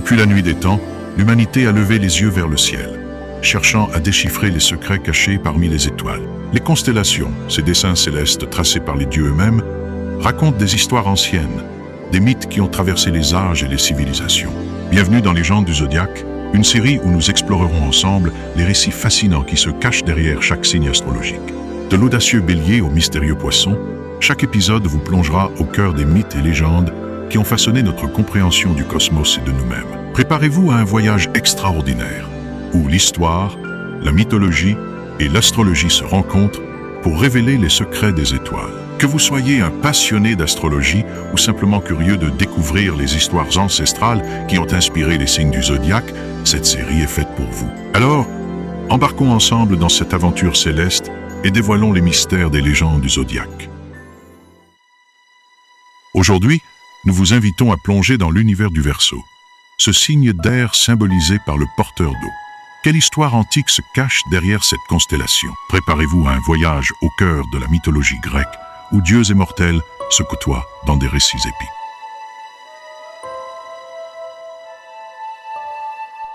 Depuis la nuit des temps, l'humanité a levé les yeux vers le ciel, cherchant à déchiffrer les secrets cachés parmi les étoiles. Les constellations, ces dessins célestes tracés par les dieux eux-mêmes, racontent des histoires anciennes, des mythes qui ont traversé les âges et les civilisations. Bienvenue dans Légendes du Zodiaque, une série où nous explorerons ensemble les récits fascinants qui se cachent derrière chaque signe astrologique. De l'audacieux bélier au mystérieux poisson, chaque épisode vous plongera au cœur des mythes et légendes qui ont façonné notre compréhension du cosmos et de nous-mêmes. Préparez-vous à un voyage extraordinaire, où l'histoire, la mythologie et l'astrologie se rencontrent pour révéler les secrets des étoiles. Que vous soyez un passionné d'astrologie ou simplement curieux de découvrir les histoires ancestrales qui ont inspiré les signes du zodiaque, cette série est faite pour vous. Alors, embarquons ensemble dans cette aventure céleste et dévoilons les mystères des légendes du zodiaque. Aujourd'hui, nous vous invitons à plonger dans l'univers du Verseau, ce signe d'air symbolisé par le porteur d'eau. Quelle histoire antique se cache derrière cette constellation? Préparez-vous à un voyage au cœur de la mythologie grecque, où dieux et mortels se côtoient dans des récits épiques.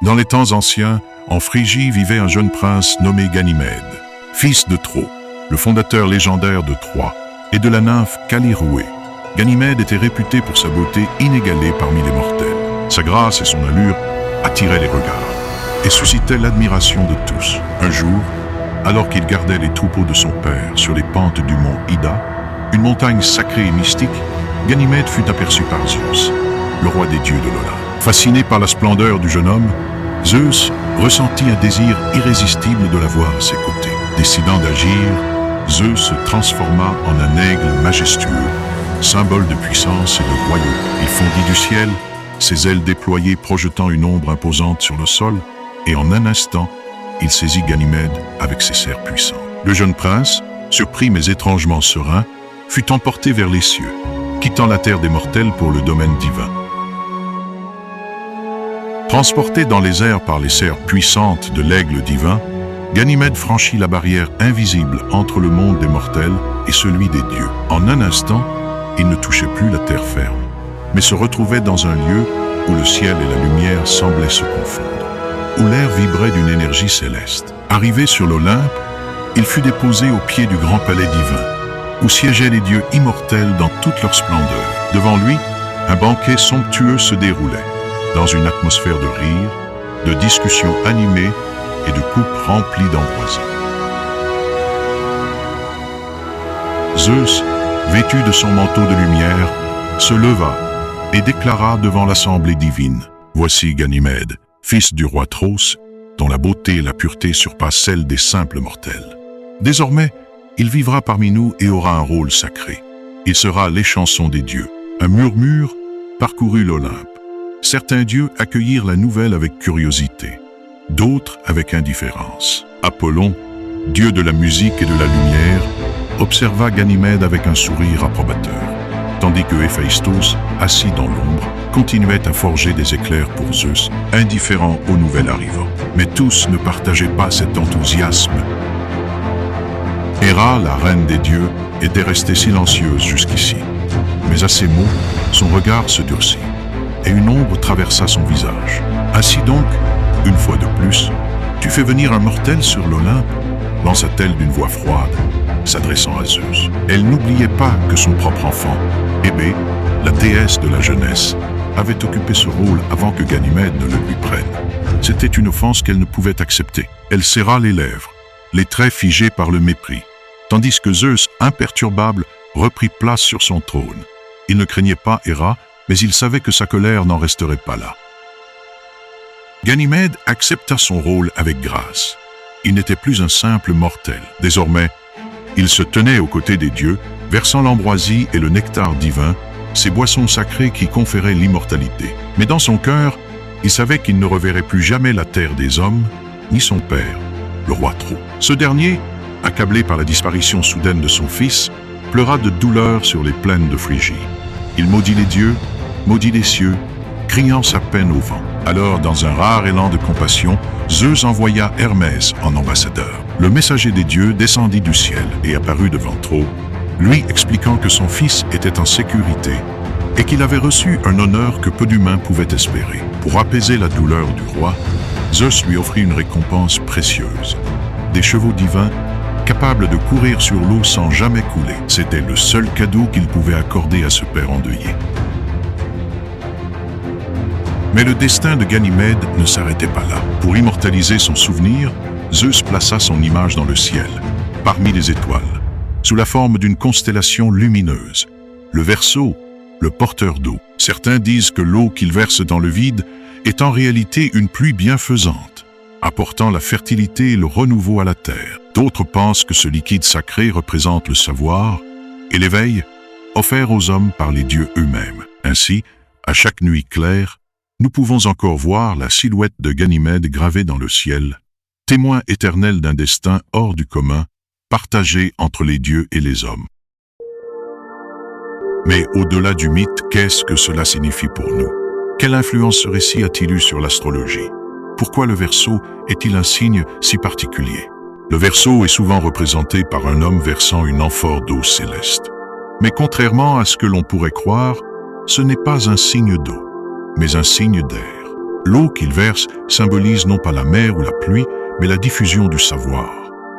Dans les temps anciens, en Phrygie vivait un jeune prince nommé Ganymède, fils de Tro, le fondateur légendaire de Troie, et de la nymphe Callirhoé. Ganymède était réputé pour sa beauté inégalée parmi les mortels. Sa grâce et son allure attiraient les regards et suscitaient l'admiration de tous. Un jour, alors qu'il gardait les troupeaux de son père sur les pentes du mont Ida, une montagne sacrée et mystique, Ganymède fut aperçu par Zeus, le roi des dieux de l'Olympe. Fasciné par la splendeur du jeune homme, Zeus ressentit un désir irrésistible de la voir à ses côtés. Décidant d'agir, Zeus se transforma en un aigle majestueux, symbole de puissance et de royauté. Il fondit du ciel, ses ailes déployées projetant une ombre imposante sur le sol, et en un instant, il saisit Ganymède avec ses serres puissantes. Le jeune prince, surpris mais étrangement serein, fut emporté vers les cieux, quittant la terre des mortels pour le domaine divin. Transporté dans les airs par les serres puissantes de l'aigle divin, Ganymède franchit la barrière invisible entre le monde des mortels et celui des dieux. En un instant, il ne touchait plus la terre ferme, mais se retrouvait dans un lieu où le ciel et la lumière semblaient se confondre, où l'air vibrait d'une énergie céleste. Arrivé sur l'Olympe, il fut déposé au pied du grand palais divin, où siégeaient les dieux immortels dans toute leur splendeur. Devant lui, un banquet somptueux se déroulait, dans une atmosphère de rire, de discussions animées et de coupes remplies d'ambroisie. Zeus, vêtu de son manteau de lumière, se leva et déclara devant l'assemblée divine: « Voici Ganymède, fils du roi Tros, dont la beauté et la pureté surpassent celles des simples mortels. Désormais, il vivra parmi nous et aura un rôle sacré. Il sera l'échanson des dieux. » Un murmure parcourut l'Olympe. Certains dieux accueillirent la nouvelle avec curiosité, d'autres avec indifférence. Apollon, dieu de la musique et de la lumière, observa Ganymède avec un sourire approbateur, tandis que Héphaïstos, assis dans l'ombre, continuait à forger des éclairs pour Zeus, indifférent au nouvel arrivant. Mais tous ne partageaient pas cet enthousiasme. Héra, la reine des dieux, était restée silencieuse jusqu'ici. Mais à ces mots, son regard se durcit, et une ombre traversa son visage. « Ainsi donc, une fois de plus, tu fais venir un mortel sur l'Olympe ?» lança-t-elle d'une voix froide, s'adressant à Zeus. Elle n'oubliait pas que son propre enfant, Hébé, la déesse de la jeunesse, avait occupé ce rôle avant que Ganymède ne le lui prenne. C'était une offense qu'elle ne pouvait accepter. Elle serra les lèvres, les traits figés par le mépris, tandis que Zeus, imperturbable, reprit place sur son trône. Il ne craignait pas Héra, mais il savait que sa colère n'en resterait pas là. Ganymède accepta son rôle avec grâce. Il n'était plus un simple mortel. Désormais, il se tenait aux côtés des dieux, versant l'ambroisie et le nectar divin, ces boissons sacrées qui conféraient l'immortalité. Mais dans son cœur, il savait qu'il ne reverrait plus jamais la terre des hommes, ni son père, le roi Tro. Ce dernier, accablé par la disparition soudaine de son fils, pleura de douleur sur les plaines de Phrygie. Il maudit les dieux, maudit les cieux, criant sa peine au vent. Alors, dans un rare élan de compassion, Zeus envoya Hermès en ambassadeur. Le messager des dieux descendit du ciel et apparut devant Tro, lui expliquant que son fils était en sécurité et qu'il avait reçu un honneur que peu d'humains pouvaient espérer. Pour apaiser la douleur du roi, Zeus lui offrit une récompense précieuse. Des chevaux divins capables de courir sur l'eau sans jamais couler. C'était le seul cadeau qu'il pouvait accorder à ce père endeuillé. Mais le destin de Ganymède ne s'arrêtait pas là. Pour immortaliser son souvenir, Zeus plaça son image dans le ciel, parmi les étoiles, sous la forme d'une constellation lumineuse. Le Verseau, le porteur d'eau. Certains disent que l'eau qu'il verse dans le vide est en réalité une pluie bienfaisante, apportant la fertilité et le renouveau à la terre. D'autres pensent que ce liquide sacré représente le savoir et l'éveil offert aux hommes par les dieux eux-mêmes. Ainsi, à chaque nuit claire, nous pouvons encore voir la silhouette de Ganymède gravée dans le ciel, témoin éternel d'un destin hors du commun, partagé entre les dieux et les hommes. Mais au-delà du mythe, qu'est-ce que cela signifie pour nous? Quelle influence ce récit a-t-il eu sur l'astrologie? Pourquoi le Verseau est-il un signe si particulier? Le Verseau est souvent représenté par un homme versant une amphore d'eau céleste. Mais contrairement à ce que l'on pourrait croire, ce n'est pas un signe d'eau, mais un signe d'air. L'eau qu'il verse symbolise non pas la mer ou la pluie, mais la diffusion du savoir,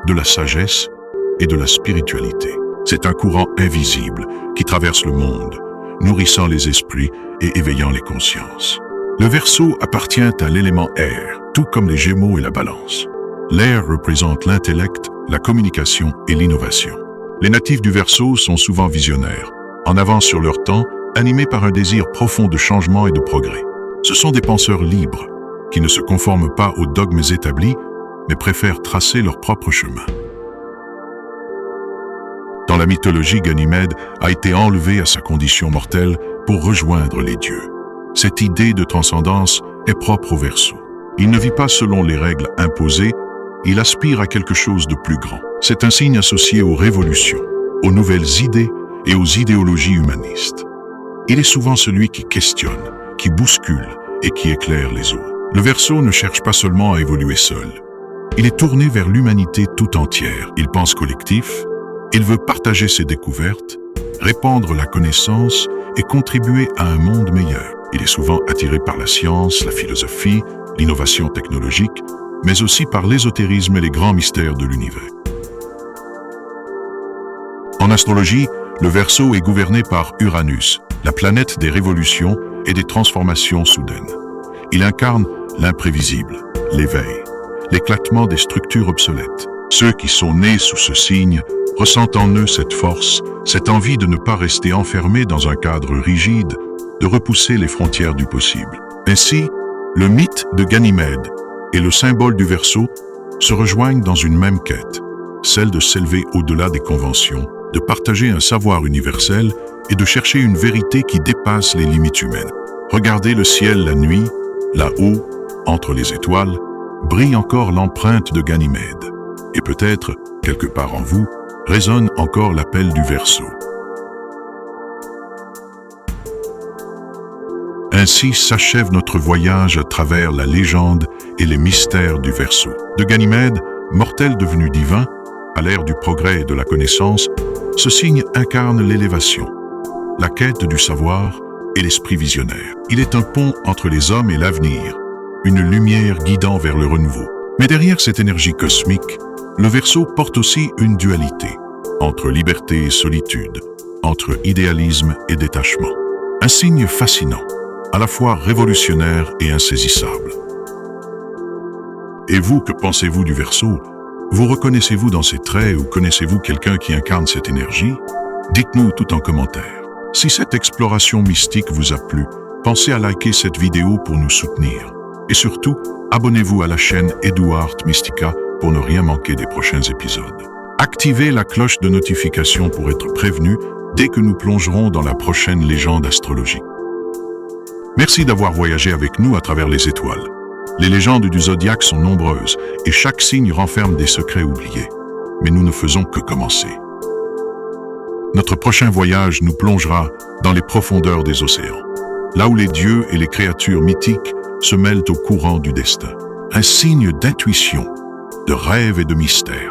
de la sagesse et de la spiritualité. C'est un courant invisible qui traverse le monde, nourrissant les esprits et éveillant les consciences. Le Verseau appartient à l'élément air, tout comme les Gémeaux et la Balance. L'air représente l'intellect, la communication et l'innovation. Les natifs du Verseau sont souvent visionnaires, en avance sur leur temps, animés par un désir profond de changement et de progrès. Ce sont des penseurs libres, qui ne se conforment pas aux dogmes établis, mais préfèrent tracer leur propre chemin. Dans la mythologie, Ganymède a été enlevé à sa condition mortelle pour rejoindre les dieux. Cette idée de transcendance est propre au Verseau. Il ne vit pas selon les règles imposées, il aspire à quelque chose de plus grand. C'est un signe associé aux révolutions, aux nouvelles idées et aux idéologies humanistes. Il est souvent celui qui questionne, qui bouscule et qui éclaire les autres. Le Verseau ne cherche pas seulement à évoluer seul. Il est tourné vers l'humanité tout entière. Il pense collectif, il veut partager ses découvertes, répandre la connaissance et contribuer à un monde meilleur. Il est souvent attiré par la science, la philosophie, l'innovation technologique, mais aussi par l'ésotérisme et les grands mystères de l'univers. En astrologie, le Verseau est gouverné par Uranus, la planète des révolutions et des transformations soudaines. Il incarne l'imprévisible, l'éveil, l'éclatement des structures obsolètes. Ceux qui sont nés sous ce signe ressentent en eux cette force, cette envie de ne pas rester enfermés dans un cadre rigide, de repousser les frontières du possible. Ainsi, le mythe de Ganymède et le symbole du Verseau se rejoignent dans une même quête, celle de s'élever au-delà des conventions, de partager un savoir universel et de chercher une vérité qui dépasse les limites humaines. Regardez le ciel la nuit, là-haut, entre les étoiles, brille encore l'empreinte de Ganymède. Et peut-être, quelque part en vous, résonne encore l'appel du Verseau. Ainsi s'achève notre voyage à travers la légende et les mystères du Verseau. De Ganymède, mortel devenu divin, à l'ère du progrès et de la connaissance, ce signe incarne l'élévation, la quête du savoir et l'esprit visionnaire. Il est un pont entre les hommes et l'avenir, une lumière guidant vers le renouveau. Mais derrière cette énergie cosmique, le Verseau porte aussi une dualité, entre liberté et solitude, entre idéalisme et détachement. Un signe fascinant, à la fois révolutionnaire et insaisissable. Et vous, que pensez-vous du Verseau? Vous reconnaissez-vous dans ses traits ou connaissez-vous quelqu'un qui incarne cette énergie? Dites-nous tout en commentaire. Si cette exploration mystique vous a plu, pensez à liker cette vidéo pour nous soutenir. Et surtout, abonnez-vous à la chaîne Eduart Mystica pour ne rien manquer des prochains épisodes. Activez la cloche de notification pour être prévenu dès que nous plongerons dans la prochaine légende astrologique. Merci d'avoir voyagé avec nous à travers les étoiles. Les légendes du zodiaque sont nombreuses et chaque signe renferme des secrets oubliés. Mais nous ne faisons que commencer. Notre prochain voyage nous plongera dans les profondeurs des océans, là où les dieux et les créatures mythiques se mêlent au courant du destin. Un signe d'intuition, de rêve et de mystère,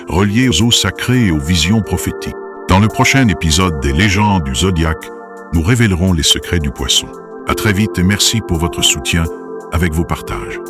relié aux eaux sacrées et aux visions prophétiques. Dans le prochain épisode des légendes du zodiaque, nous révélerons les secrets du poisson. À très vite et merci pour votre soutien avec vos partages.